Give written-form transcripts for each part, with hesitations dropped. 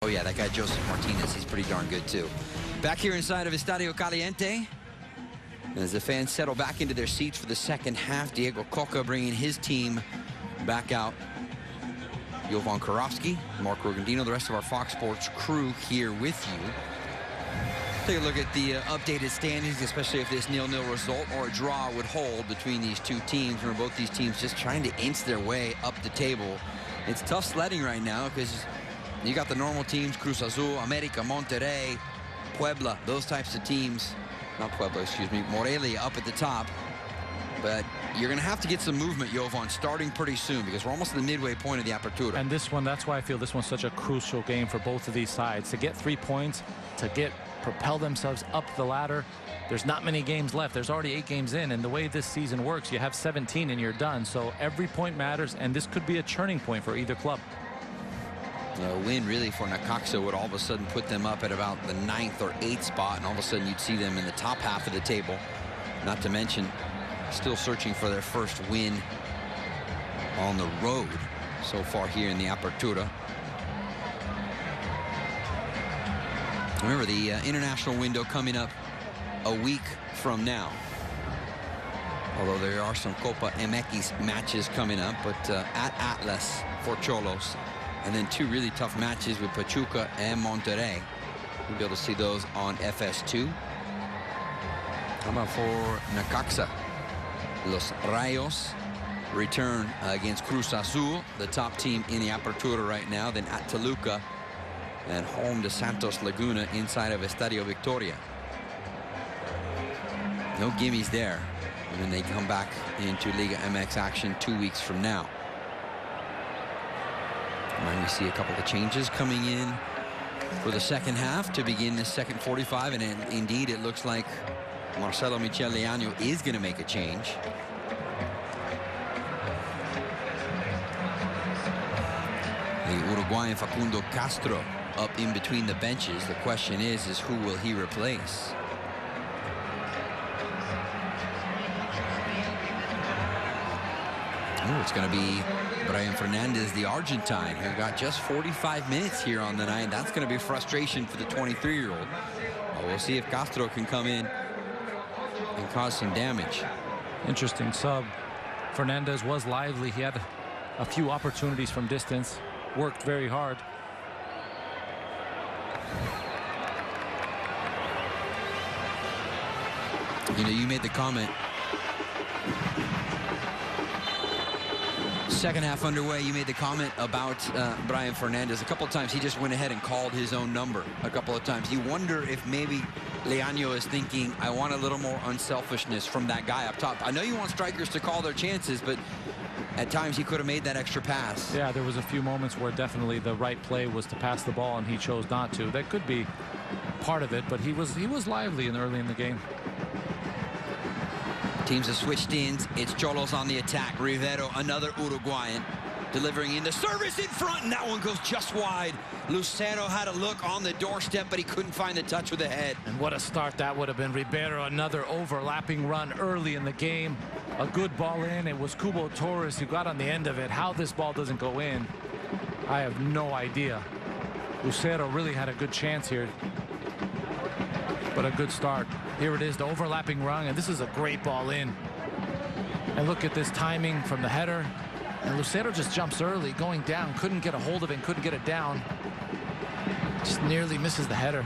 Oh, yeah, that guy Joseph Martinez, he's pretty darn good, too. Back here inside of Estadio Caliente, as the fans settle back into their seats for the second half, Diego Coca bringing his team back out. Jovan Karofsky, Mark Rogandino, the rest of our Fox Sports crew here with you. Take a look at the updated standings, especially if this 0-0 result or a draw would hold between these two teams. Remember, both these teams just trying to inch their way up the table. It's tough sledding right now because you got the normal teams, Cruz Azul, America, Monterrey, Puebla, those types of teams. Not Puebla, excuse me, Morelia up at the top. But you're going to have to get some movement, Jovan, starting pretty soon because we're almost at the midway point of the Apertura. And this one, that's why I feel this one's such a crucial game for both of these sides. To get 3 points, to propel themselves up the ladder. There's not many games left. There's already 8 games in, and the way this season works, you have 17 and you're done. So every point matters, and this could be a turning point for either club. A win really for Necaxa would all of a sudden put them up at about the 9th or 8th spot, and all of a sudden you'd see them in the top half of the table. Not to mention still searching for their first win on the road so far here in the Apertura. Remember, the international window coming up a week from now. Although there are some Copa MX matches coming up, but at Atlas for Xolos. And then 2 really tough matches with Pachuca and Monterrey. We'll be able to see those on FS2. How about for Necaxa? Los Rayos return against Cruz Azul, the top team in the Apertura right now. Then at Toluca and home to Santos Laguna inside of Estadio Victoria. No gimmies there. And then they come back into Liga MX action 2 weeks from now. And we see a couple of changes coming in for the second half to begin the second 45. And indeed, it looks like Marcelo Michel Leaño is going to make a change. The Uruguayan Facundo Castro up in between the benches. The question is who will he replace? Oh, it's going to be Brian Fernandez, the Argentine, who got just 45 minutes here on the night. That's going to be frustration for the 23-year-old. We'll see if Castro can come in and cause some damage. Interesting sub. Fernandez was lively. He had a few opportunities from distance. Worked very hard. You know, you made the comment. Second half underway, you made the comment about Brian Fernandez. A couple of times he just went ahead and called his own number a couple of times. You wonder if maybe Leaño is thinking, I want a little more unselfishness from that guy up top. I know you want strikers to call their chances, but at times he could have made that extra pass. Yeah, there was a few moments where definitely the right play was to pass the ball, and he chose not to. That could be part of it, but he was lively early in the game. Teams have switched ends. It's Xolos on the attack. Rivero, another Uruguayan, delivering in the service in front, and that one goes just wide. Lucero had a look on the doorstep, but he couldn't find the touch with the head. And what a start that would have been. Rivero, another overlapping run early in the game. A good ball in. It was Cubo Torres who got on the end of it. How this ball doesn't go in, I have no idea. Lucero really had a good chance here, but a good start. Here it is, the overlapping run, and this is a great ball in. And look at this timing from the header. And Lucero just jumps early, going down, couldn't get a hold of it, couldn't get it down. Just nearly misses the header.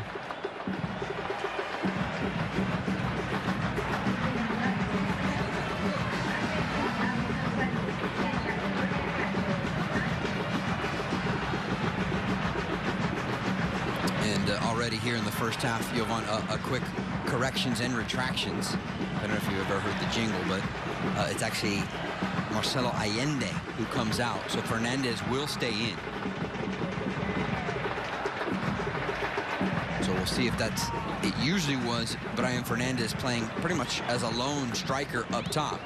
And already here in the first half, Jovan, a quick corrections and retractions. I don't know if you've ever heard the jingle, but it's actually Marcelo Allende who comes out. So Fernandez will stay in. So we'll see if that's... It usually was Brian Fernandez playing pretty much as a lone striker up top.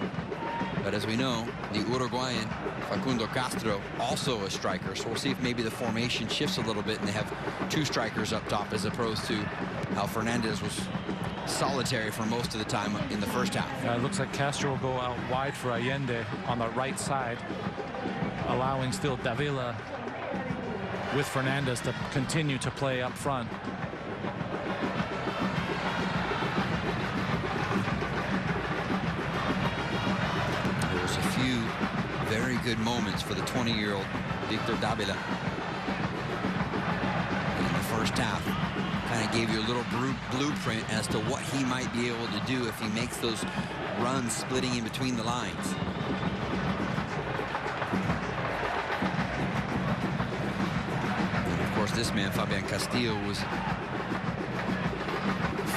But as we know, the Uruguayan Facundo Castro also a striker. So we'll see if maybe the formation shifts a little bit and they have 2 strikers up top as opposed to how Fernandez was solitary for most of the time in the first half. Yeah, it looks like Castro will go out wide for Allende on the right side, allowing still Davila with Fernandez to continue to play up front. There was a few very good moments for the 20-year-old Victor Davila in the first half. Kind of gave you a little blueprint as to what he might be able to do if he makes those runs splitting in between the lines. And of course, this man, Fabian Castillo, was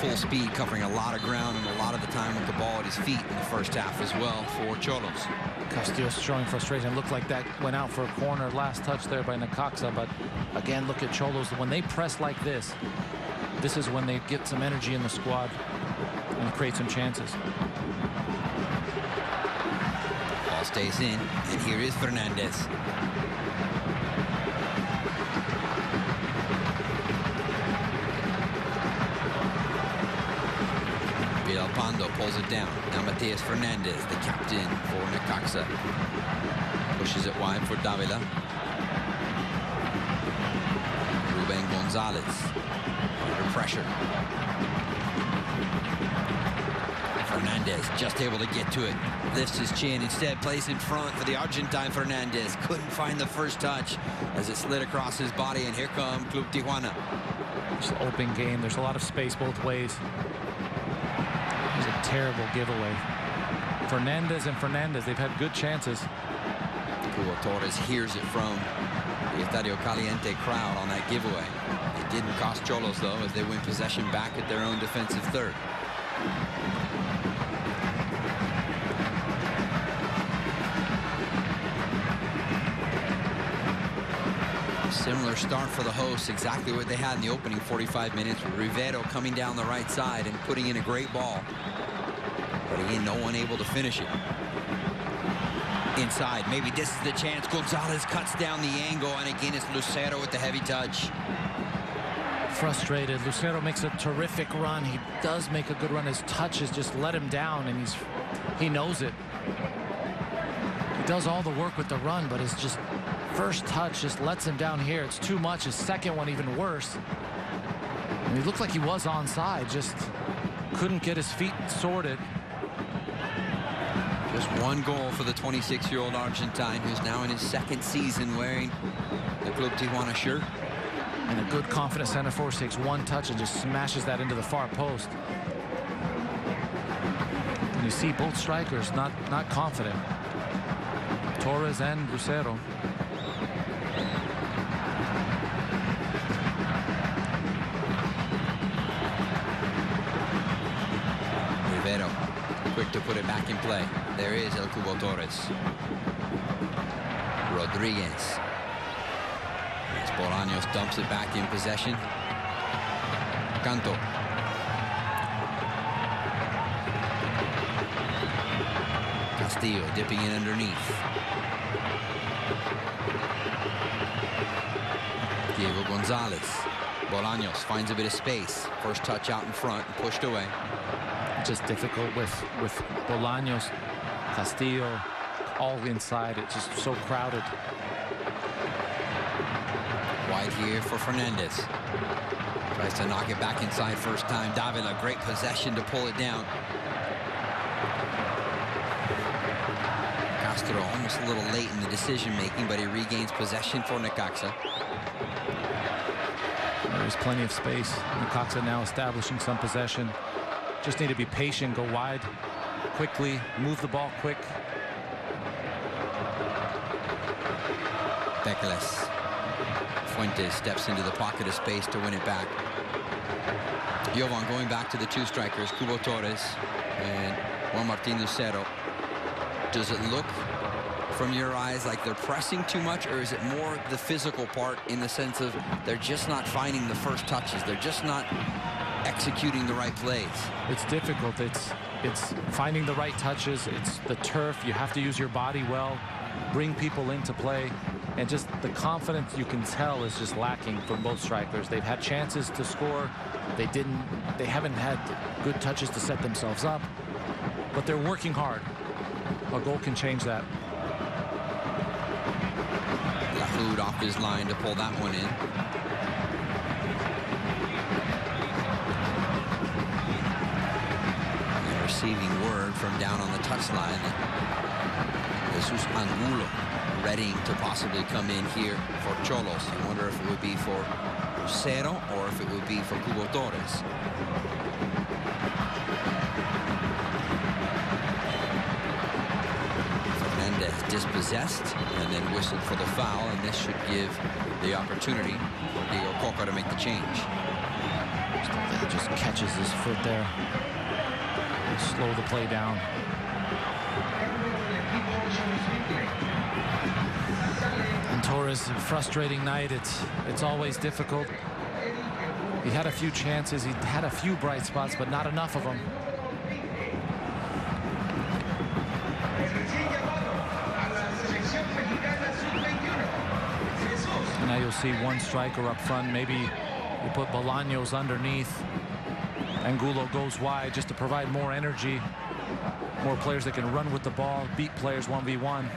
full speed, covering a lot of ground and a lot of the time with the ball at his feet in the first half as well for Xolos. Castillo's showing frustration. Looked like that went out for a corner. Last touch there by Necaxa. But again, look at Xolos. When they press like this, this is when they get some energy in the squad and create some chances. Ball stays in, and here is Fernandez. Villalpando pulls it down. Now Matias Fernandez, the captain for Necaxa, pushes it wide for Davila. Ruben Gonzalez under pressure. Fernandez just able to get to it. Lifts his chin, instead plays in front for the Argentine. Fernandez couldn't find the first touch as it slid across his body, and here come Club Tijuana. It's an open game. There's a lot of space both ways. It was a terrible giveaway. Fernandez and Fernandez, they've had good chances. Cubo Torres hears it from the Estadio Caliente crowd on that giveaway. It didn't cost Xolos, though, as they win possession back at their own defensive third. Similar start for the hosts, exactly what they had in the opening 45 minutes, with Rivero coming down the right side and putting in a great ball. But again, no one able to finish it. Inside, maybe this is the chance. Gonzalez cuts down the angle, and again it's Lucero with the heavy touch. Frustrated. Lucero makes a terrific run. He does make a good run. His touches just let him down, and he knows it. He does all the work with the run, but his just first touch just lets him down here. It's too much. His second one even worse. And he looked like he was onside, just couldn't get his feet sorted. Just one goal for the 26-year-old Argentine, who's now in his second season wearing the Club Tijuana shirt. And a good, confident center forward takes one touch and just smashes that into the far post. And you see both strikers not confident. Torres and Lucero. Rivero, quick to put it back in play. There is El Cubo Torres. Rodriguez. As Bolaños dumps it back in possession. Canto. Castillo dipping in underneath. Diego Gonzalez. Bolaños finds a bit of space. First touch out in front and pushed away. Just difficult with Bolaños, Castillo, all inside. It's just so crowded. Wide here for Fernandez. Tries to knock it back inside first time. Davila, great possession to pull it down. Castro almost a little late in the decision making, but he regains possession for Necaxa. There's plenty of space. Necaxa now establishing some possession. Just need to be patient, go wide quickly, move the ball quick. Bekeles. Fuentes steps into the pocket of space to win it back. Jovan going back to the two strikers, Cubo Torres and Juan Martin Lucero. Does it look from your eyes like they're pressing too much, or is it more the physical part in the sense of they're just not finding the first touches? They're just not executing the right plays. It's difficult. It's finding the right touches. It's the turf. You have to use your body well, bring people into play, and just the confidence you can tell is just lacking from both strikers. They've had chances to score. They haven't had good touches to set themselves up, but they're working hard. A goal can change that. Mahmoud off his line to pull that one in. And receiving word from down on the touchline that Jesus Angulo readying to possibly come in here for Xolos. I wonder if it would be for Lucero or if it would be for Cubo Torres. Dispossessed and then whistled for the foul, and this should give the opportunity for Diego Coca to make the change. Just catches his foot there. Slow the play down. And Torres, a frustrating night. It's always difficult. He had a few chances. He had a few bright spots, but not enough of them. Now you'll see one striker up front. Maybe you put Bolaños underneath. Angulo goes wide just to provide more energy. More players that can run with the ball, beat players 1v1.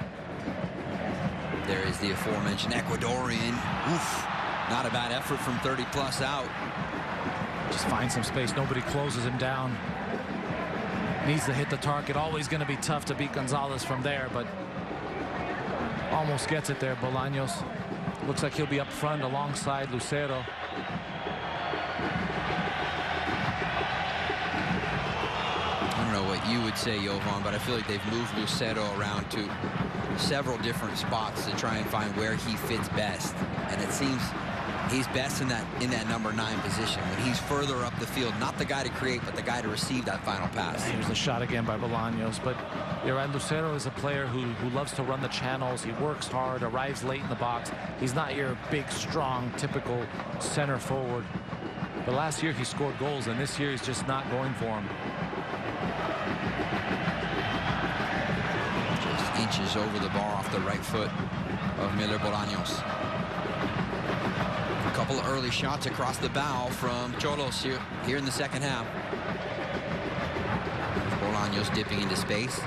There is the aforementioned Ecuadorian. Oof. Not a bad effort from 30+ out. Just finds some space. Nobody closes him down. Needs to hit the target. Always going to be tough to beat Gonzalez from there, but almost gets it there, Bolaños. Looks like he'll be up front alongside Lucero. I don't know what you would say, Jovan, but I feel like they've moved Lucero around to several different spots to try and find where he fits best. And it seems he's best in that number 9 position when he's further up the field, not the guy to create, but the guy to receive that final pass. Here's a shot again by Bolaños, but you're right. Lucero is a player who loves to run the channels. He works hard, arrives late in the box. He's not your big, strong, typical center forward. But last year he scored goals, and this year he's just not going for him. Just inches over the bar off the right foot of Miller Bolaños. A couple of early shots across the bow from Xolos here in the second half. Bolaños dipping into space.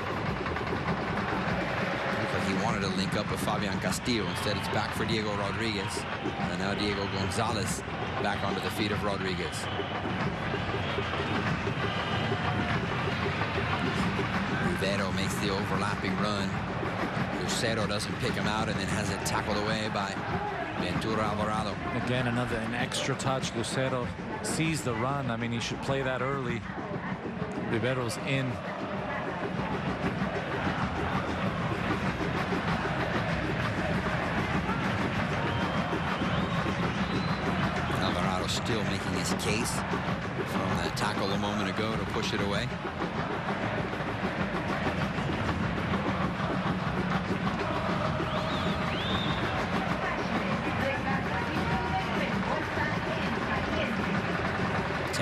He wanted to link up with Fabian Castillo. Instead, it's back for Diego Rodriguez. And now Diego Gonzalez back onto the feet of Rodriguez. Rivero makes the overlapping run. Lucero doesn't pick him out and then has it tackled away by Ventura Alvarado. Again, an extra touch. Lucero sees the run. I mean, he should play that early. Rivero's in. Still making his case from that tackle a moment ago to push it away.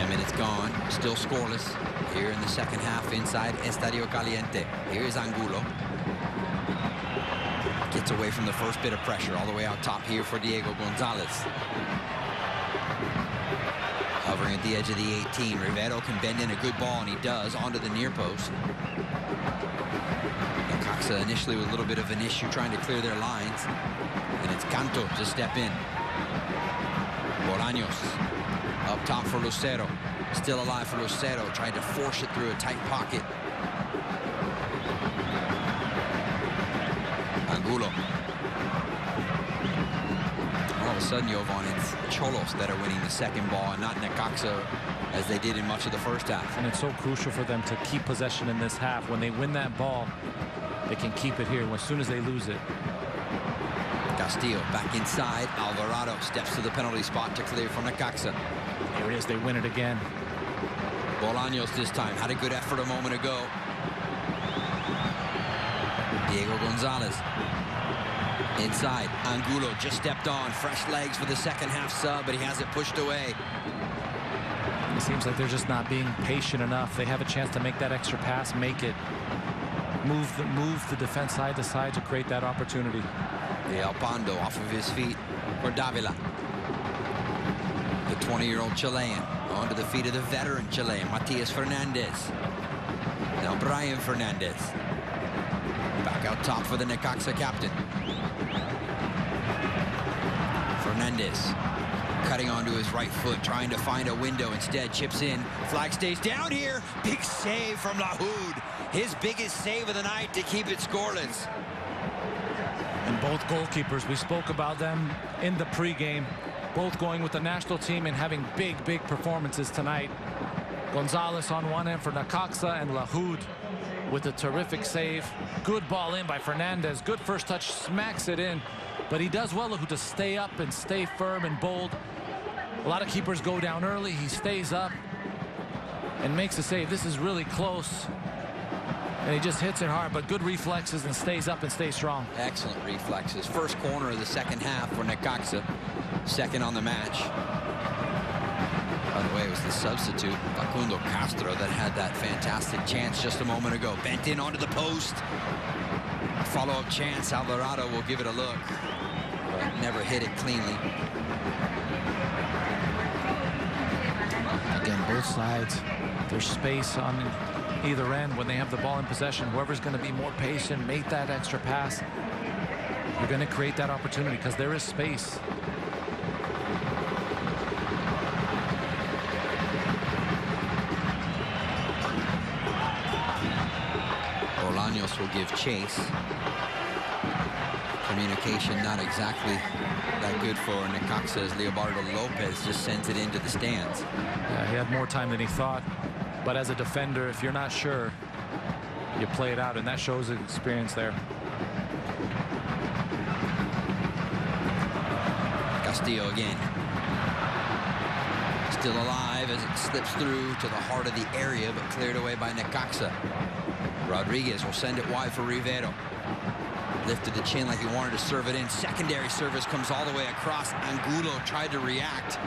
Minutes gone, still scoreless here in the second half inside Estadio Caliente. Here's Angulo. Gets away from the first bit of pressure all the way out top here for Diego Gonzalez. Hovering at the edge of the 18. Rivero can bend in a good ball, and he does, onto the near post. Necaxa initially with a little bit of an issue trying to clear their lines. And it's Canto to step in. Bolaños up top for Lucero. Still alive for Lucero, trying to force it through a tight pocket. Angulo. All of a sudden, Jovan, it's Xolos that are winning the second ball and not Necaxa as they did in much of the first half. And it's so crucial for them to keep possession in this half. When they win that ball, they can keep it here. As soon as they lose it. Castillo back inside. Alvarado steps to the penalty spot to clear from Necaxa. Here it is. They win it again. Bolaños this time had a good effort a moment ago. Diego Gonzalez inside. Angulo just stepped on. Fresh legs for the second half sub, but he has it pushed away. It seems like they're just not being patient enough. They have a chance to make that extra pass, make it. Move the defense side to side to create that opportunity. El Pando off of his feet for Davila. The 20-year-old Chilean onto the feet of the veteran Chilean, Matias Fernandez. Now Brian Fernandez. Back out top for the Necaxa captain. Fernandez cutting onto his right foot, trying to find a window. Instead, chips in. Flag stays down here. Big save from Lahoud. His biggest save of the night to keep it scoreless. And both goalkeepers, we spoke about them in the pregame, both going with the national team and having big performances tonight. Gonzalez on one end for Necaxa, and Lahoud with a terrific save. Good ball in by Fernandez. Good first touch, smacks it in. But he does well, Lahoud, to stay up and stay firm and bold. A lot of keepers go down early. He stays up and makes a save. This is really close. And he just hits it hard, but good reflexes and stays up and stays strong. Excellent reflexes. First corner of the second half for Necaxa. Second on the match. By the way, it was the substitute, Facundo Castro, that had that fantastic chance just a moment ago. Bent in onto the post. A follow-up chance. Alvarado will give it a look, but never hit it cleanly. Again, both sides, there's space on either end when they have the ball in possession. Whoever's going to be more patient, make that extra pass, you're going to create that opportunity because there is space. Bolaños will give chase. Communication not exactly that good for Necaxa as Leobardo Lopez just sends it into the stands. Yeah, he had more time than he thought. But as a defender, if you're not sure, you play it out, and that shows the experience there. Castillo again. Still alive as it slips through to the heart of the area, but cleared away by Necaxa. Rodriguez will send it wide for Rivero. Lifted the chin like he wanted to serve it in. Secondary service comes all the way across. Angulo tried to react.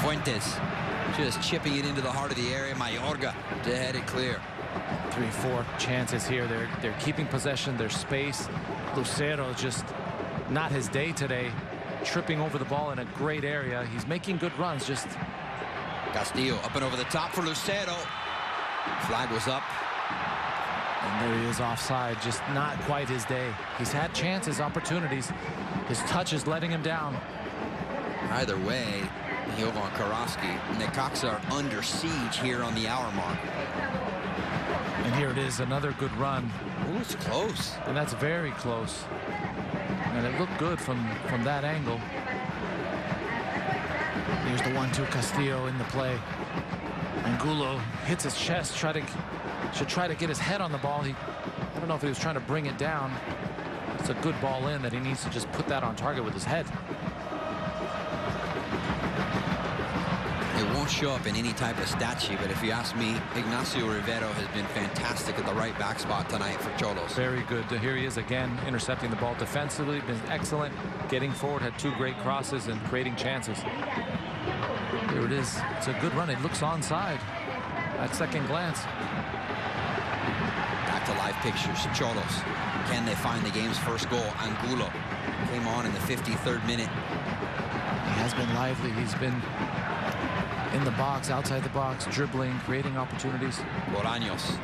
Fuentes just chipping it into the heart of the area. Mayorga to head it clear. 3-4 chances here. They're keeping possession. There's space. Lucero just not his day today. Tripping over the ball in a great area. He's making good runs. Just Castillo up and over the top for Lucero. Flag was up. And there he is offside. Just not quite his day. He's had chances, opportunities. His touch is letting him down. Either way, Jovan Karofsky, Necaxa are under siege here on the hour mark. And here it is, another good run. Ooh, it's close. And that's very close. And it looked good from that angle. Here's the 1-2 Castillo in the play. Angulo hits his chest, should try to get his head on the ball. I don't know if he was trying to bring it down. It's a good ball in that he needs to just put that on target with his head. It won't show up in any type of stat sheet, but if you ask me, Ignacio Rivero has been fantastic at the right back spot tonight for Xolos. Very good. Here he is again, intercepting the ball defensively. Been excellent. Getting forward, had 2 great crosses and creating chances. Here it is. It's a good run. It looks onside at second glance. Back to live pictures. Xolos. Can they find the game's first goal? Angulo came on in the 53rd minute. He has been lively. He's been in the box, outside the box, dribbling, creating opportunities. Bolaños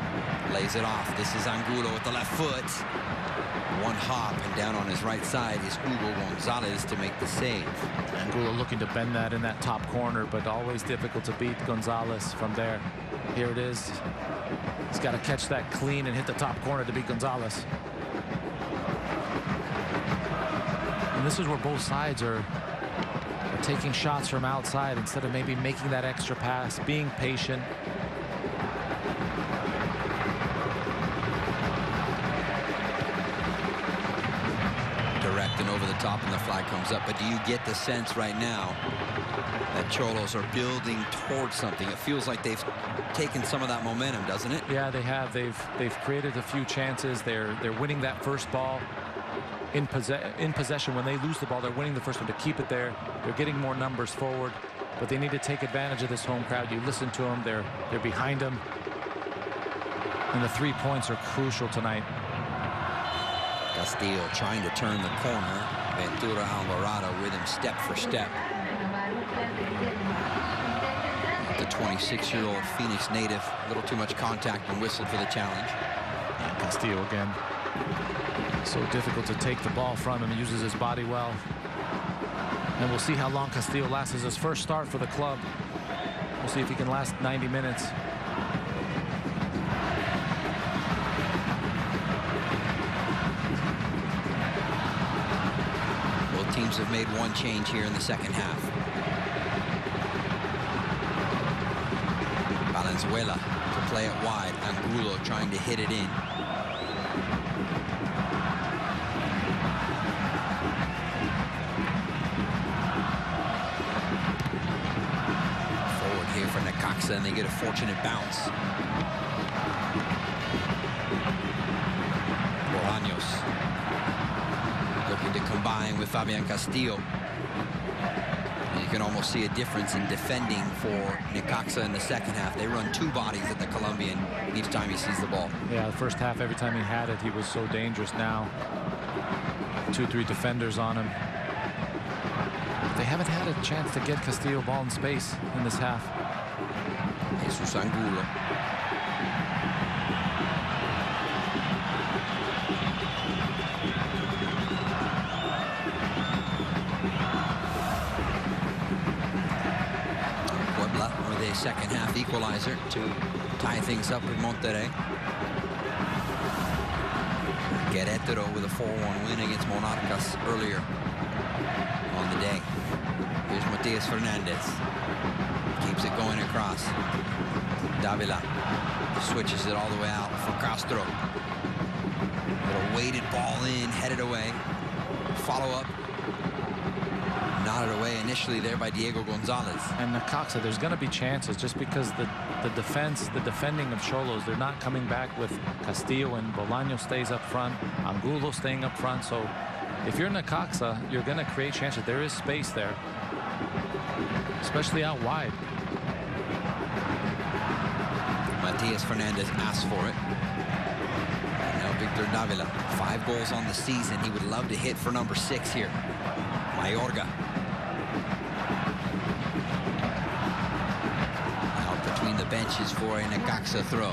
lays it off. This is Angulo with the left foot. One hop, and down on his right side is Hugo Gonzalez to make the save. Angulo looking to bend that in that top corner, but always difficult to beat Gonzalez from there. Here it is. He's got to catch that clean and hit the top corner to beat Gonzalez. And this is where both sides are taking shots from outside instead of maybe making that extra pass, being patient. Direct and over the top, and the flag comes up. But do you get the sense right now that Xolos are building towards something? It feels like they've taken some of that momentum, doesn't it? Yeah, they have. They've created a few chances. They're winning that first ball in possession. When they lose the ball, they're winning the first one to keep it there. They're getting more numbers forward, but they need to take advantage of this home crowd. You listen to them. They're behind them, and the 3 points are crucial tonight. Castillo trying to turn the corner. Ventura Alvarado with him step for step. The 26-year-old Phoenix native, a little too much contact and whistled for the challenge. And Castillo again. So difficult to take the ball from him. He uses his body well. And we'll see how long Castillo lasts. As his first start for the club. We'll see if he can last 90 minutes. Both teams have made one change here in the second half. Valenzuela to play it wide. Angulo trying to hit it in. Forward here for Necaxa, and they get a fortunate bounce. Bolaños looking to combine with Fabian Castillo. You can almost see a difference in defending for Necaxa in the second half. They run two bodies at the Colombian each time he sees the ball. Yeah, the first half, every time he had it, he was so dangerous. Now, 2-3 defenders on him. They haven't had a chance to get Castillo ball in space in this half. Jesus Angulo. Second half equalizer to tie things up with Monterrey. Querétaro with a 4-1 win against Monarcas earlier on the day. Here's Matias Fernandez. Keeps it going across. Davila switches it all the way out for Castro. Little weighted ball in, headed away. Follow up. Nodded away initially there by Diego Gonzalez. And Necaxa, there's going to be chances just because the defending of Xolos, they're not coming back with Castillo, and Bolaños stays up front, Angulo staying up front. So if you're Necaxa, you're going to create chances. There is space there, especially out wide. Matias Fernandez asked for it. And now Victor Davila, 5 goals on the season. He would love to hit for number 6 here. Mayorga. Out between the benches for a Necaxa throw.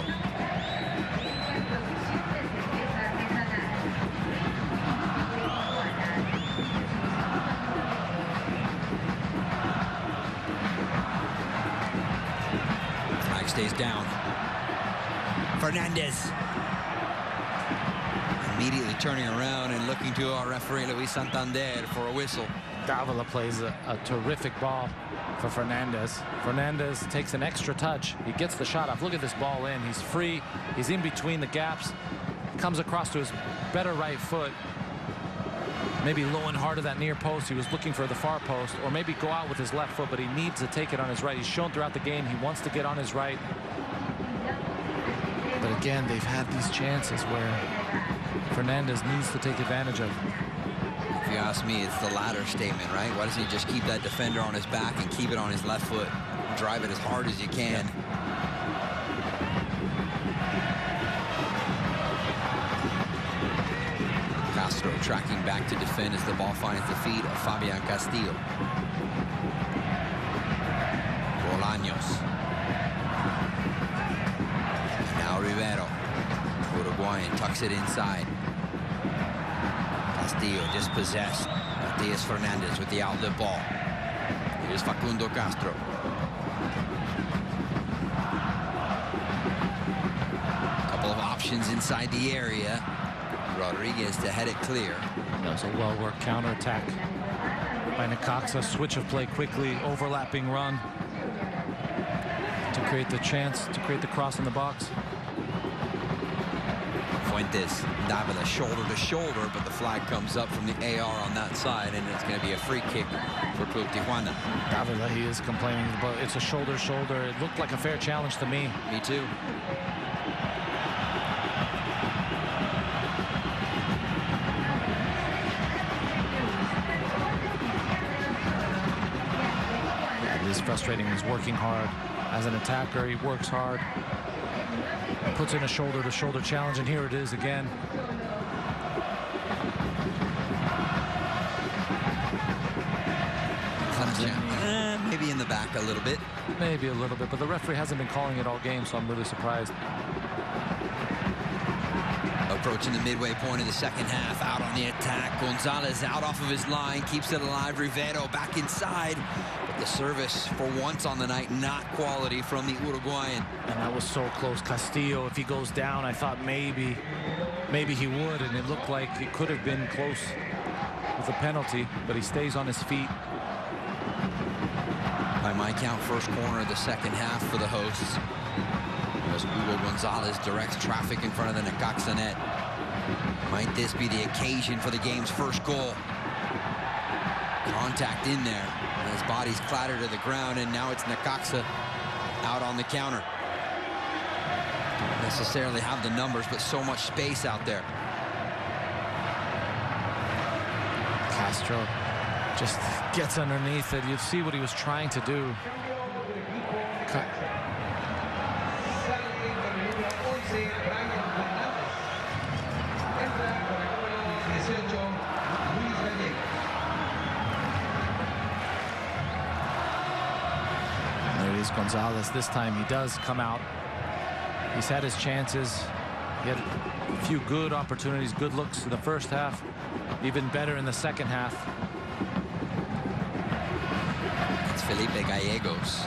Flag stays down. Fernandez. Immediately turning around and looking to our referee Luis Santander for a whistle. Davila plays a terrific ball for Fernandez. Fernandez takes an extra touch. He gets the shot off. Look at this ball in. He's free. He's in between the gaps. Comes across to his better right foot. Maybe low and hard of that near post. He was looking for the far post, or maybe go out with his left foot, but he needs to take it on his right. He's shown throughout the game he wants to get on his right. But again, they've had these chances where Fernandez needs to take advantage of. If you ask me, it's the latter statement, right? Why doesn't he just keep that defender on his back and keep it on his left foot? Drive it as hard as you can. Yeah. Castro tracking back to defend as the ball finds the feet of Fabian Castillo. Bolaños. Now Rivero. Uruguayan tucks it inside. Castillo dispossessed. Matias Fernandez with the outlet ball. Here's Facundo Castro. Couple of options inside the area. Rodriguez to head it clear. That was a well-worked counterattack by Necaxa. Switch of play quickly, overlapping run to create the chance, to create the cross in the box. Fuentes, Davila shoulder to shoulder, but the flag comes up from the AR on that side, and it's going to be a free kick for Club Tijuana. Davila, he is complaining, but it's a shoulder-shoulder. It looked like a fair challenge to me. Me too. It is frustrating. He's working hard. As an attacker, he works hard. Puts in a shoulder-to-shoulder challenge, and here it is again. Maybe in the back a little bit. Maybe a little bit, but the referee hasn't been calling it all game, so I'm really surprised. Approaching the midway point of the second half, out on the attack. Gonzalez out off of his line, keeps it alive. Rivero back inside, but the service for once on the night, not quality from the Uruguayan. And that was so close. Castillo, if he goes down, I thought maybe he would, and it looked like it could have been close with a penalty, but he stays on his feet. By my count, first corner of the second half for the hosts, as Hugo Gonzalez directs traffic in front of the Necaxa net. Might this be the occasion for the game's first goal? Contact in there, and his body's clattered to the ground, and now it's Necaxa out on the counter. Don't necessarily have the numbers, but so much space out there. Castro just gets underneath it. You see what he was trying to do. There is Gonzalez. This time he does come out. He's had his chances. He had a few good opportunities, good looks in the first half, even better in the second half. It's Felipe Gallegos,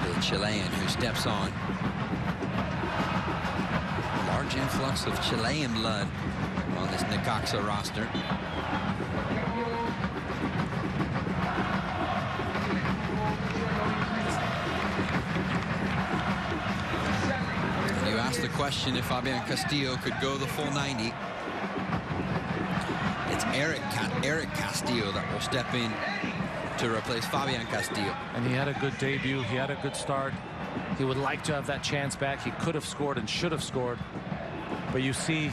the Chilean who steps on. A large influx of Chilean blood on this Necaxa roster. You asked the question if Fabian Castillo could go the full 90. It's Eric Castillo that will step in to replace Fabian Castillo. And he had a good debut. He had a good start. He would like to have that chance back. He could have scored and should have scored. But you see,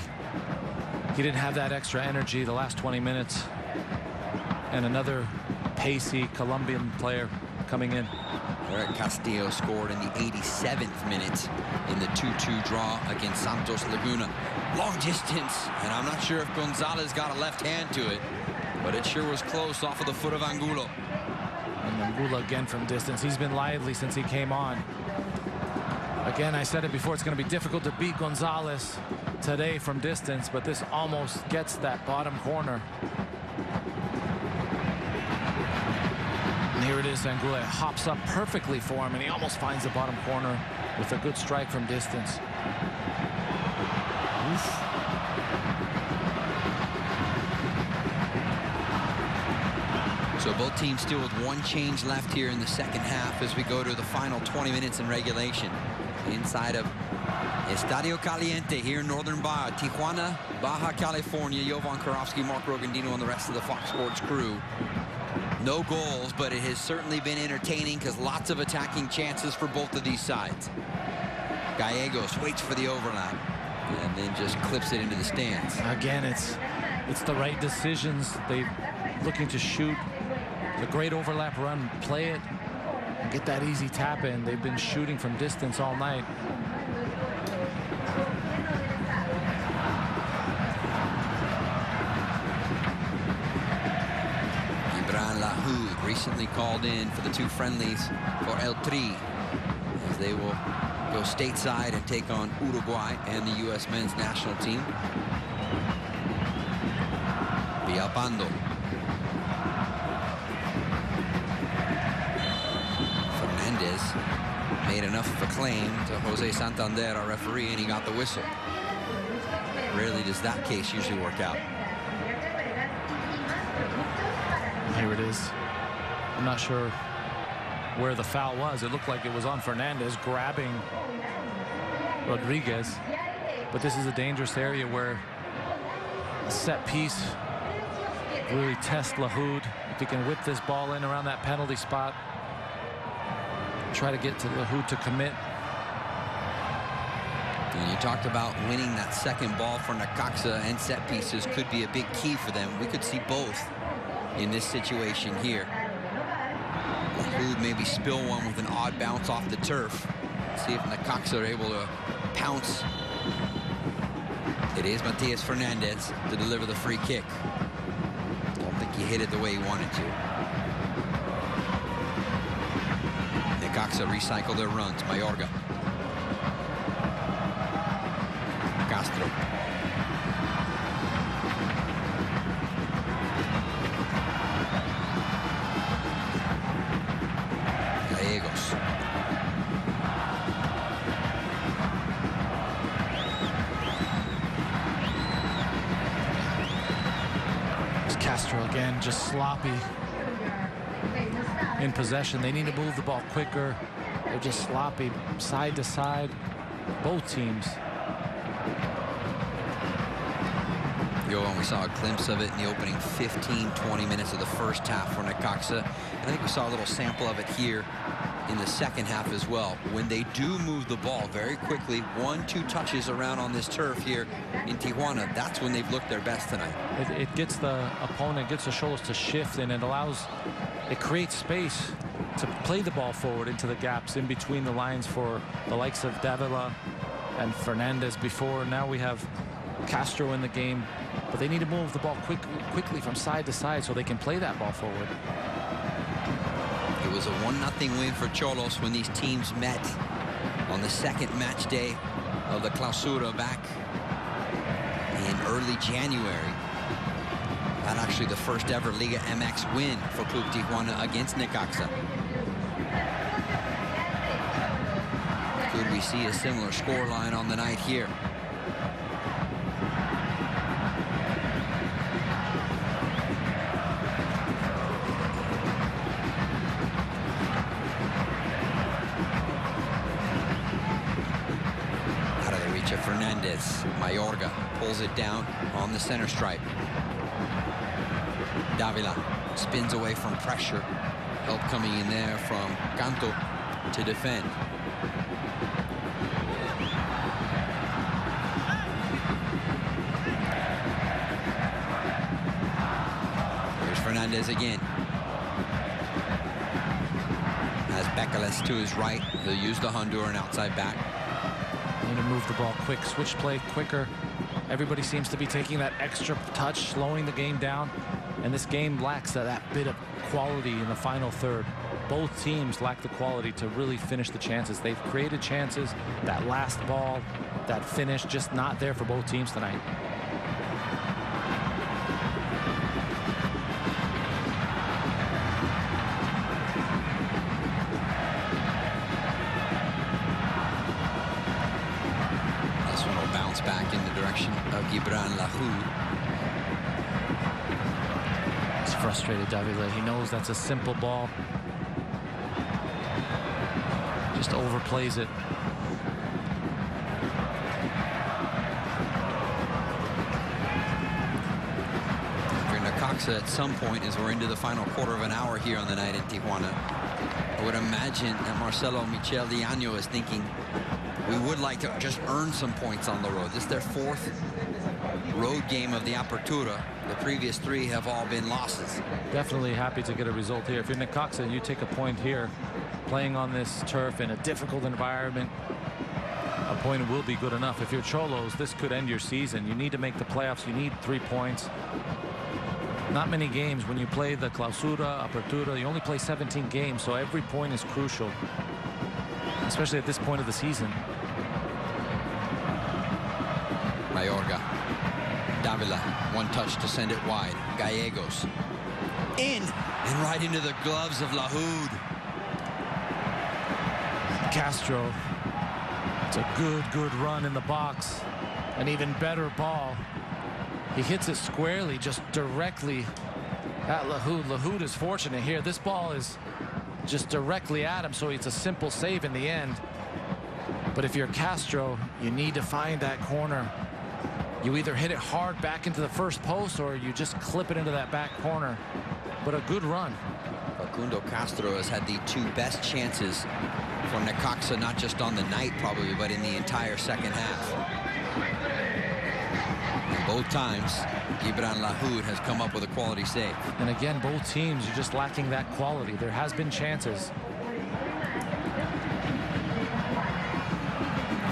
he didn't have that extra energy the last 20 minutes. And another pacey Colombian player coming in. Eric Castillo scored in the 87th minute in the 2-2 draw against Santos Laguna. Long distance, and I'm not sure if Gonzalez got a left hand to it, but it sure was close off of the foot of Angulo. And Angulo again from distance. He's been lively since he came on. Again, I said it before, it's going to be difficult to beat Gonzalez today from distance, but this almost gets that bottom corner. And here it is, Angulo hops up perfectly for him, and he almost finds the bottom corner with a good strike from distance. Oof. So both teams still with one change left here in the second half as we go to the final 20 minutes in regulation. Inside of Estadio Caliente here in Northern Baja, Tijuana, Baja California. Jovan Karofsky, Mark Rogandino, and the rest of the Fox Sports crew. No goals, but it has certainly been entertaining because lots of attacking chances for both of these sides. Gallegos waits for the overlap and then just clips it into the stands. Again, it's the right decisions. They're looking to shoot the great overlap run, play it, and get that easy tap in. They've been shooting from distance all night. Lahoud recently called in for the two friendlies for El Tri, as they will go stateside and take on Uruguay and the U.S. men's national team. Villalpando. Fernandez made enough of a claim to Jose Santander, our referee, and he got the whistle. Rarely does that case usually work out. Here it is. I'm not sure where the foul was. It looked like it was on Fernandez grabbing Rodriguez. But this is a dangerous area where a set piece really tests Lahoud. If he can whip this ball in around that penalty spot, try to get to Lahoud to commit. And you talked about winning that second ball for Necaxa, and set pieces could be a big key for them. We could see both in this situation here. Lahoud maybe spill one with an odd bounce off the turf. See if Necaxa are able to pounce. It is Matias Fernandez to deliver the free kick. Don't think he hit it the way he wanted to. Necaxa recycle their runs. Mayorga. Castro. Gallegos. Castro again, just sloppy in possession. They need to move the ball quicker. They're just sloppy side to side, both teams. And we saw a glimpse of it in the opening 15-20 minutes of the first half for Necaxa. I think we saw a little sample of it here in the second half as well. When they do move the ball very quickly, 1-2 touches around on this turf here in Tijuana, that's when they've looked their best tonight. It gets the opponent, gets the Xolos to shift, and it creates space to play the ball forward into the gaps in between the lines for the likes of Davila and Fernandez before. Now we have Castro in the game, but they need to move the ball quickly from side to side so they can play that ball forward. It was a 1-0 win for Xolos when these teams met on the second match day of the Clausura back in early January. Not actually the first ever Liga MX win for Club Tijuana against Necaxa. Could we see a similar scoreline on the night here? Fernandez. Mayorga pulls it down on the center stripe. Davila spins away from pressure. Help coming in there from Canto to defend. Here's Fernandez again. Has Beckeles to his right. He'll use the Honduran outside back. Need to move the ball quick, switch play quicker. Everybody seems to be taking that extra touch, slowing the game down, and this game lacks that bit of quality in the final third. Both teams lack the quality to really finish the chances. They've created chances. That last ball, that finish, just not there for both teams tonight. Back in the direction of Gibran Lahoud. He's frustrated, Davila. He knows that's a simple ball. Just overplays it. For Necaxa at some point, as we're into the final quarter of an hour here on the night in Tijuana, I would imagine that Marcelo Michel de Año is thinking, we would like to just earn some points on the road. This is their fourth road game of the Apertura. The previous three have all been losses. Definitely happy to get a result here. If you're Necaxa, you take a point here. Playing on this turf in a difficult environment, a point will be good enough. If you're Xolos, this could end your season. You need to make the playoffs. You need 3 points. Not many games. When you play the Clausura, Apertura, you only play 17 games, so every point is crucial, especially at this point of the season. Mayorga. Davila, one touch to send it wide. Gallegos. In and right into the gloves of Lahoud. Castro. It's a good run in the box. An even better ball. He hits it squarely, just directly at Lahoud. Lahoud is fortunate here. This ball is just directly at him, so it's a simple save in the end. But if you're Castro, you need to find that corner. You either hit it hard back into the first post or you just clip it into that back corner. But a good run. Facundo Castro has had the 2 best chances for Necaxa, not just on the night probably, but in the entire second half. And both times, Gibran Lahoud has come up with a quality save. And again, both teams are just lacking that quality. There has been chances.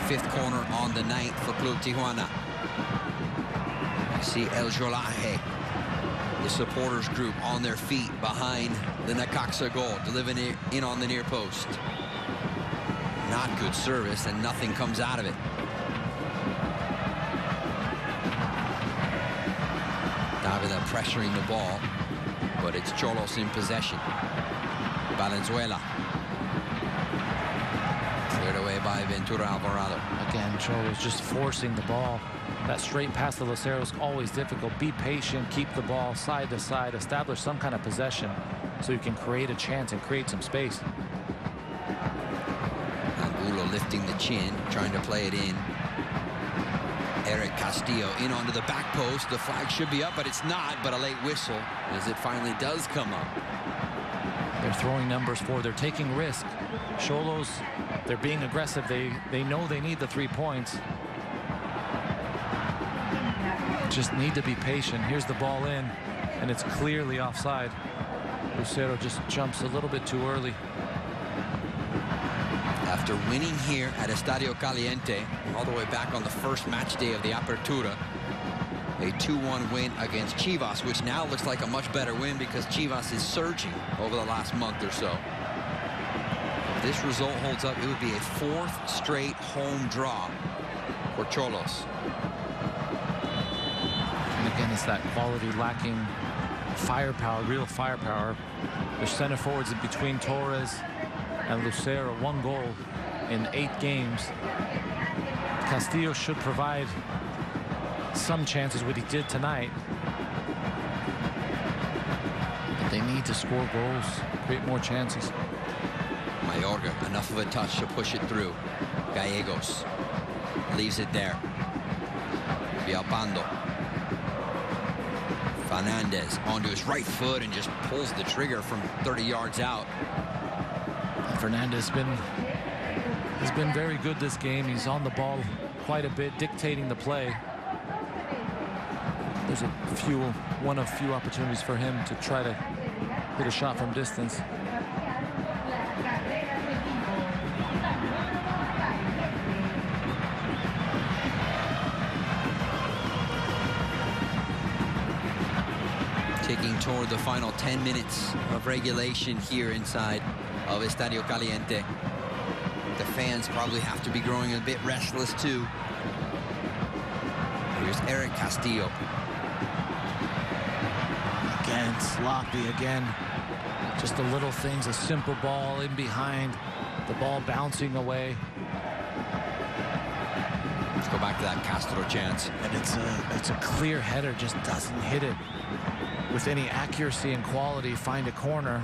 5th corner on the night for Club Tijuana. You see El Jolaje, the supporters group on their feet behind the Necaxa goal, delivering in on the near post. Not good service, and nothing comes out of it. Davila pressuring the ball, but it's Xolos in possession. Valenzuela. Cleared away by Ventura Alvarado. Again, Xolos just forcing the ball. That straight pass to Lucero is always difficult. Be patient, keep the ball side to side, establish some kind of possession so you can create a chance and create some space. Angulo lifting the chin, trying to play it in. Eric Castillo in onto the back post. The flag should be up, but it's not. But a late whistle as it finally does come up. They're throwing numbers forward. They're taking risk. Xolos, they're being aggressive. They know they need the 3 points. Just need to be patient. Here's the ball in, and it's clearly offside. Lucero just jumps a little bit too early. After winning here at Estadio Caliente, all the way back on the first match day of the Apertura, a 2-1 win against Chivas, which now looks like a much better win because Chivas is surging over the last month or so. If this result holds up, it would be a 4th straight home draw for Xolos. And again, it's that quality lacking firepower, real firepower. Their center forwards in between Torres and Lucero, 1 goal in 8 games. Castillo should provide some chances, what he did tonight. But they need to score goals, create more chances. Mayorga, enough of a touch to push it through. Gallegos leaves it there. Villalpando. Fernandez onto his right foot and just pulls the trigger from 30 yards out. Fernandez has been very good this game. He's on the ball quite a bit, dictating the play. There's one of few opportunities for him to try to hit a shot from distance. Taking toward the final 10 minutes of regulation here inside of Estadio Caliente. The fans probably have to be growing a bit restless too. Here's Eric Castillo. Again, sloppy again. Just the little things, a simple ball in behind, the ball bouncing away. Let's go back to that Castro chance. And it's a clear header, just doesn't hit it with any accuracy and quality. Find a corner.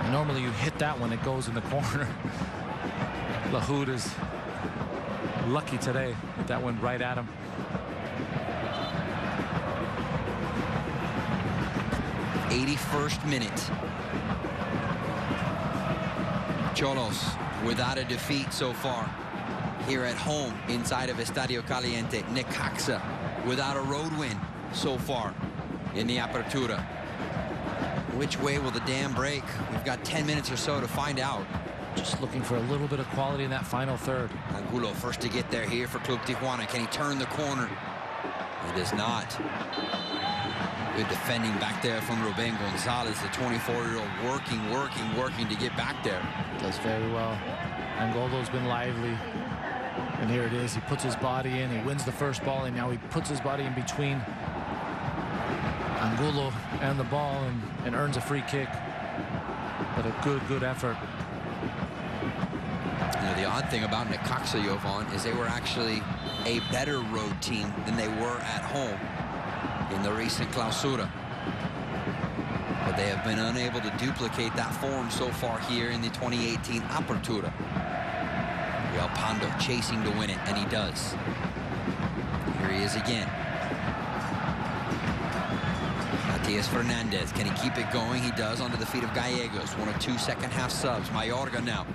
And normally you hit that when it goes in the corner. Lahoud is lucky today that that went right at him. '81st minute. Xolos without a defeat so far here at home inside of Estadio Caliente. Necaxa without a road win so far in the Apertura. Which way will the dam break? We've got 10 minutes or so to find out. Just looking for a little bit of quality in that final third. Angulo first to get there here for Club Tijuana. Can he turn the corner? He does not. Good defending back there from Ruben Gonzalez, the 24-year-old, working to get back there. Does very well. Angolo's been lively. And here it is. He puts his body in. He wins the first ball, and now he puts his body in between Angulo and the ball and earns a free kick. But a good effort. You know, the odd thing about Necaxa, Jovan, is they were actually a better road team than they were at home in the recent Clausura. But they have been unable to duplicate that form so far here in the 2018 Apertura. Villalpando chasing to win it, and he does. Here he is again. Matias Fernandez, can he keep it going? He does, onto the feet of Gallegos. 1 of 2 second-half subs. Mayorga now.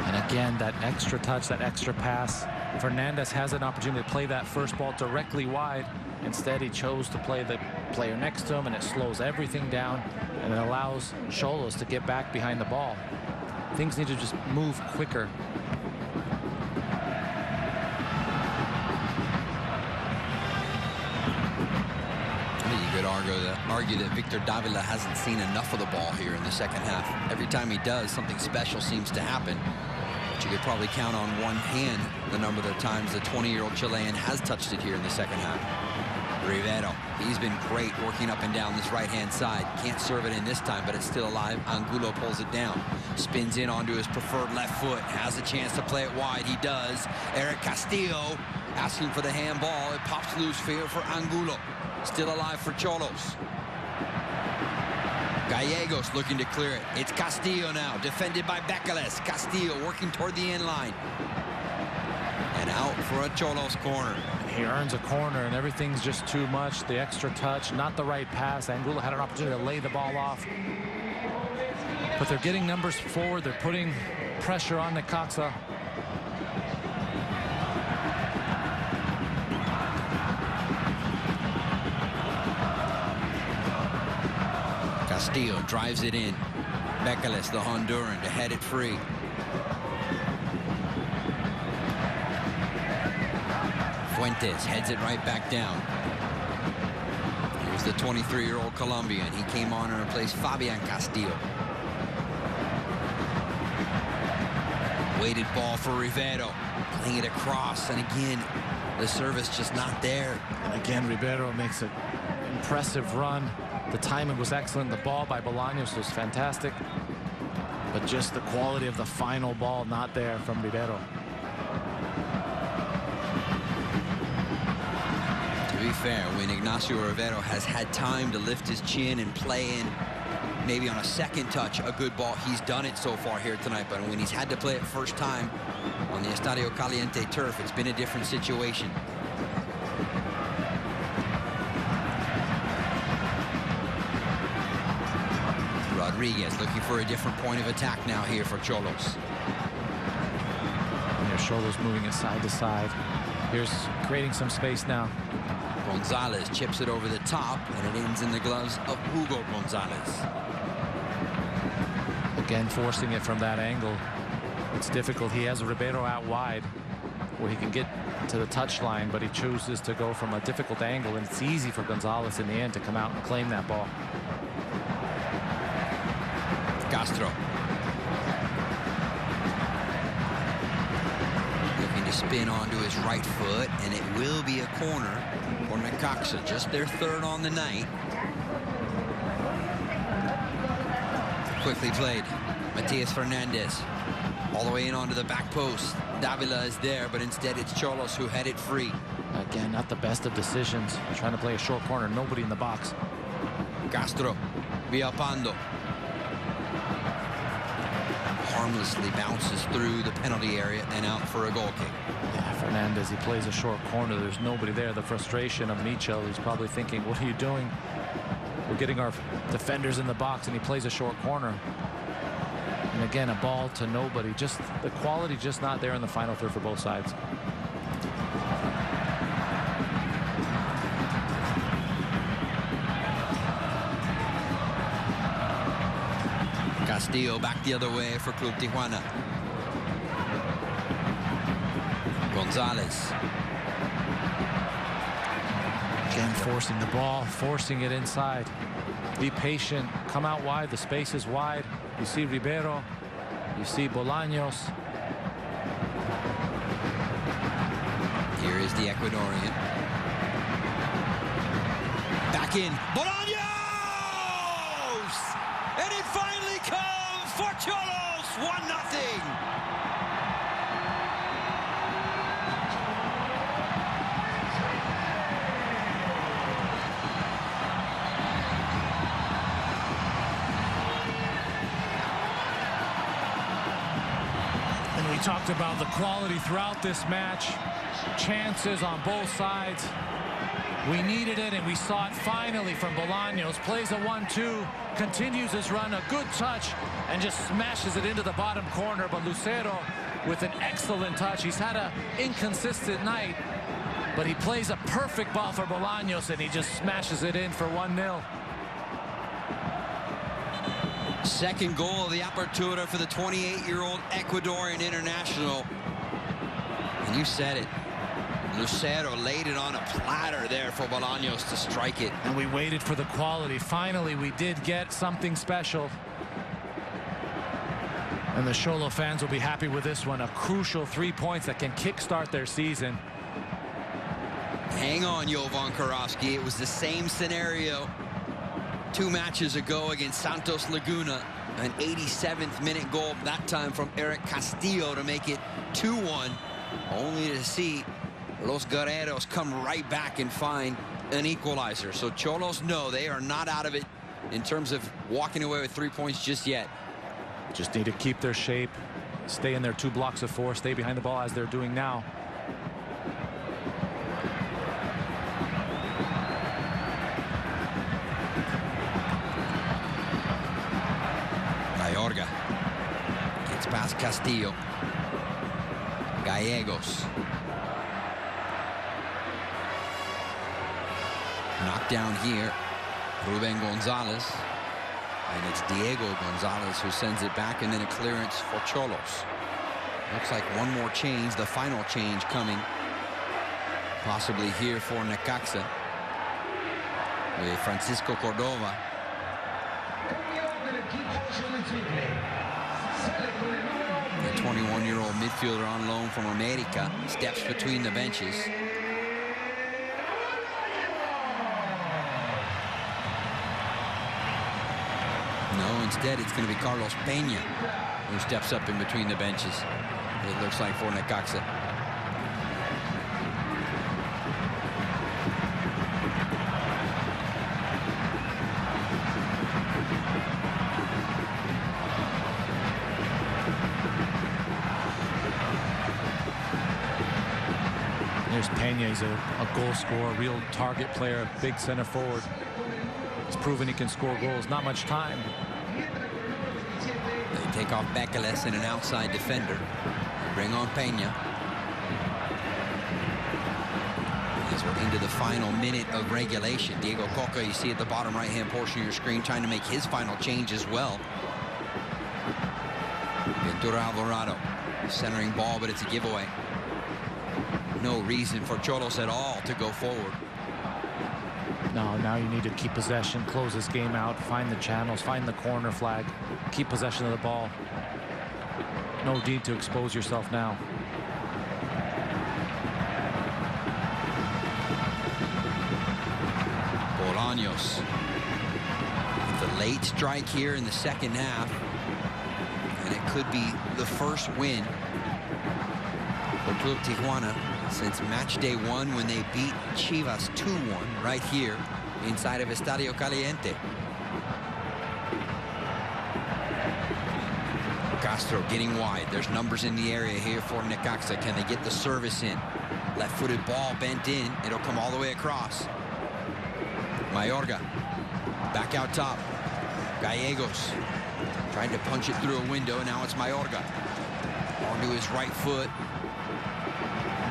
And again, that extra touch, that extra pass. Fernandez has an opportunity to play that first ball directly wide. Instead, he chose to play the player next to him, and it slows everything down, and it allows Xolos to get back behind the ball. Things need to just move quicker. You could argue that Victor Davila hasn't seen enough of the ball here in the second half. Every time he does, something special seems to happen. You could probably count on one hand the number of times the 20-year-old Chilean has touched it here in the second half. Rivero, he's been great working up and down this right-hand side. Can't serve it in this time, but it's still alive. Angulo pulls it down. Spins in onto his preferred left foot. Has a chance to play it wide. He does. Eric Castillo asking for the handball. It pops loose here for Angulo. Still alive for Xolos. Gallegos looking to clear it. It's Castillo now, defended by Becales. Castillo working toward the end line. And out for a Xolos corner. He earns a corner, and everything's just too much. The extra touch, not the right pass. Angulo had an opportunity to lay the ball off. But they're getting numbers forward. They're putting pressure on Necaxa. Castillo drives it in. Becales, the Honduran, to head it free. Fuentes heads it right back down. Here's the 23-year-old Colombian. He came on and replaced Fabian Castillo. Weighted ball for Rivero. Playing it across, and again, the service just not there. And again, Rivero makes an impressive run. The timing was excellent. The ball by Bolaños was fantastic. But just the quality of the final ball not there from Rivero. To be fair, when Ignacio Rivero has had time to lift his chin and play in, maybe on a second touch, a good ball, he's done it so far here tonight. But when he's had to play it first time on the Estadio Caliente turf, it's been a different situation. Rodriguez looking for a different point of attack now here for Xolos. There's Xolos moving it side to side. Here's creating some space now. Gonzalez chips it over the top, and it ends in the gloves of Hugo Gonzalez. Again, forcing it from that angle. It's difficult. He has Rivero out wide where he can get to the touchline, but he chooses to go from a difficult angle, and it's easy for Gonzalez in the end to come out and claim that ball. Castro. Looking to spin onto his right foot, and it will be a corner for Necaxa, just their third on the night. Quickly played. Matias Fernandez all the way in onto the back post. Davila is there, but instead it's Xolos who had it free. Again, not the best of decisions. Trying to play a short corner, nobody in the box. Castro, Villalpando. Harmlessly bounces through the penalty area and out for a goal kick. Yeah, Fernandez, he plays a short corner. There's nobody there. The frustration of Michel, he's probably thinking, what are you doing? We're getting our defenders in the box, and he plays a short corner. And again, a ball to nobody. Just the quality just not there in the final third for both sides. Castillo back the other way for Club Tijuana. Gonzalez. Again, forcing the ball, forcing it inside. Be patient. Come out wide. The space is wide. You see Rivero. You see Bolaños. Here is the Ecuadorian. Back in. Bolaños! And it finally comes for Xolos. 1-0. We talked about the quality throughout this match. Chances on both sides. We needed it, and we saw it finally from Bolaños. Plays a 1-2, continues his run, a good touch, and just smashes it into the bottom corner. But Lucero with an excellent touch. He's had an inconsistent night, but he plays a perfect ball for Bolaños, and he just smashes it in for 1-0. Second goal of the Apertura for the 28-year-old Ecuadorian international. And you said it. Lucero laid it on a platter there for Bolaños to strike it. And we waited for the quality. Finally, we did get something special. And the Xolo fans will be happy with this one. A crucial 3 points that can kickstart their season. Hang on, Jovan Karofsky. It was the same scenario 2 matches ago against Santos Laguna. An 87th minute goal, that time from Eric Castillo to make it 2-1. Only to see Los Guerreros come right back and find an equalizer. So Xolos know they are not out of it in terms of walking away with 3 points just yet. Just need to keep their shape, stay in their 2 blocks of 4, stay behind the ball as they're doing now. Mayorga gets past Castillo. Gallegos. Knocked down here. Ruben Gonzalez. And it's Diego Gonzalez who sends it back, and then a clearance for Xolos. Looks like one more change, the final change coming. Possibly here for Necaxa. With Francisco Cordova. The 21-year-old midfielder on loan from America steps between the benches. No, instead it's going to be Carlos Peña who steps up in between the benches. It looks like for Necaxa. There's Peña. He's a goal scorer, a real target player, big center forward. He's proven he can score goals. Not much time. They take off Bekeles and an outside defender. Bring on Peña. As we're into the final minute of regulation. Diego Coca, you see at the bottom right-hand portion of your screen, trying to make his final change as well. Ventura Alvarado, centering ball, but it's a giveaway. No reason for Xolos at all to go forward. No, now you need to keep possession, close this game out, find the channels, find the corner flag, keep possession of the ball. No need to expose yourself now. Bolaños with the late strike here in the second half, and it could be the first win for Club Tijuana since match day 1 when they beat Chivas 2-1 right here inside of Estadio Caliente. Castro getting wide. There's numbers in the area here for Necaxa. Can they get the service in? Left-footed ball bent in. It'll come all the way across. Mayorga back out top. Gallegos trying to punch it through a window. Now it's Mayorga onto his right foot.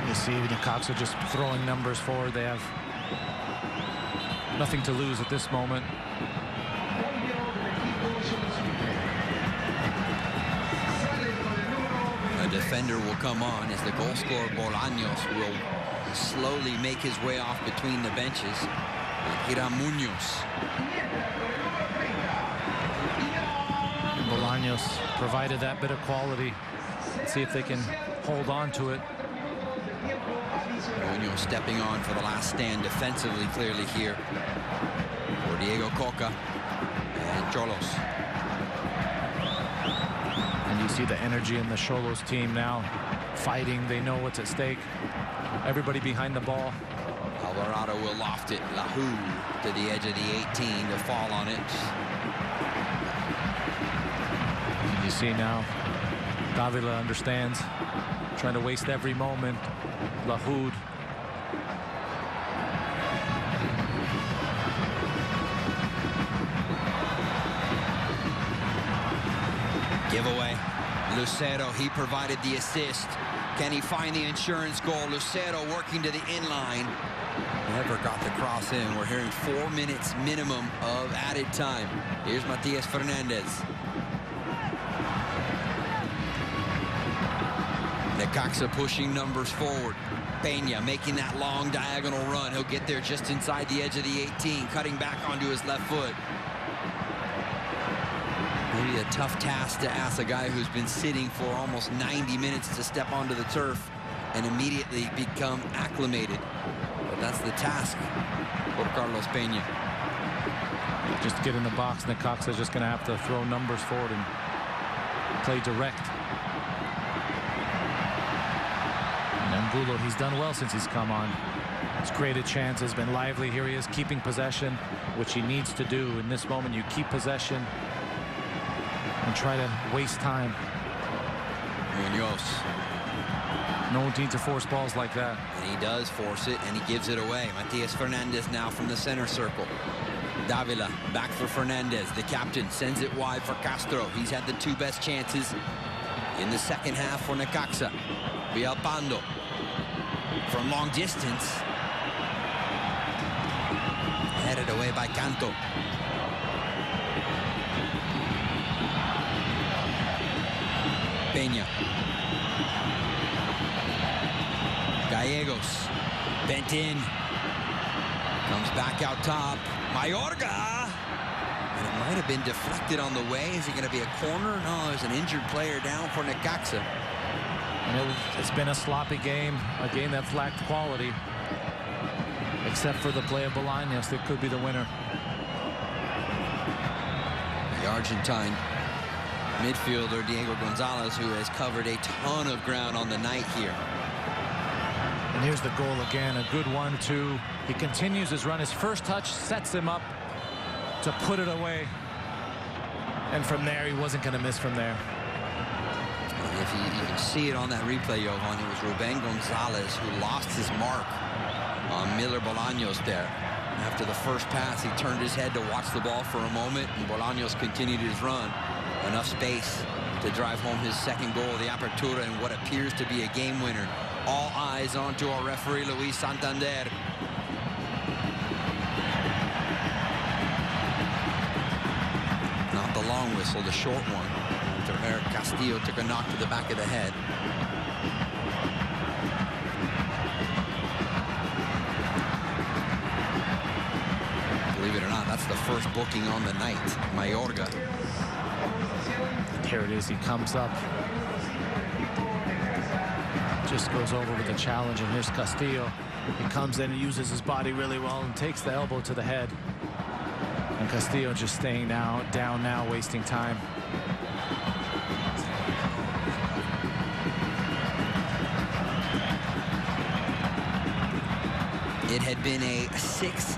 You see Necaxa just throwing numbers forward. They have nothing to lose at this moment. A defender will come on as the goal scorer Bolaños will slowly make his way off between the benches. Hiram Munoz. Bolaños provided that bit of quality. Let's see if they can hold on to it. Munoz stepping on for the last stand defensively clearly here for Diego Coca and Xolos. And you see the energy in the Xolos team now, fighting. They know what's at stake. Everybody behind the ball. Alvarado will loft it. Lahu to the edge of the 18 to fall on it. You see now, Davila understands, trying to waste every moment. Lahoud. Giveaway. Lucero, he provided the assist. Can he find the insurance goal? Lucero working to the inline. Never got the cross in. We're hearing 4 minutes minimum of added time. Here's Matias Fernandez. Necaxa pushing numbers forward. Peña making that long diagonal run. He'll get there just inside the edge of the 18, cutting back onto his left foot. Maybe a tough task to ask a guy who's been sitting for almost 90 minutes to step onto the turf and immediately become acclimated. But that's the task for Carlos Peña. Just get in the box. Necaxa is just going to have to throw numbers forward and play direct. And Angulo, he's done well since he's come on. He's created chances, been lively. Here he is keeping possession, which he needs to do. In this moment, you keep possession and try to waste time. Munoz. No need to force balls like that. And he does force it, and he gives it away. Matias Fernandez now from the center circle. Davila back for Fernandez. The captain sends it wide for Castro. He's had the two best chances in the second half for Necaxa. Villalpando from long distance. Headed away by Canto. Peña. Gallegos bent in. Comes back out top. Mayorga. And it might have been deflected on the way. Is it going to be a corner? No, there's an injured player down for Necaxa. And it's been a sloppy game, a game that's lacked quality. Except for the play of Bolaños, that could be the winner. The Argentine midfielder Diego Gonzalez, who has covered a ton of ground on the night here. And here's the goal again, a good 1-2. He continues his run. His first touch sets him up to put it away. And from there, he wasn't going to miss from there. If you can see it on that replay, Johan, it was Ruben Gonzalez who lost his mark on Miller Bolaños there. After the first pass, he turned his head to watch the ball for a moment, and Bolaños continued his run. Enough space to drive home his second goal, the apertura, and what appears to be a game winner. All eyes onto our referee, Luis Santander. Not the long whistle, the short one. After Eric Castillo took a knock to the back of the head. Believe it or not, that's the first booking on the night. Mayorga. Here it is. He comes up. Just goes over with the challenge, and here's Castillo. He comes in and uses his body really well and takes the elbow to the head. And Castillo just staying down now, wasting time. It had been a 6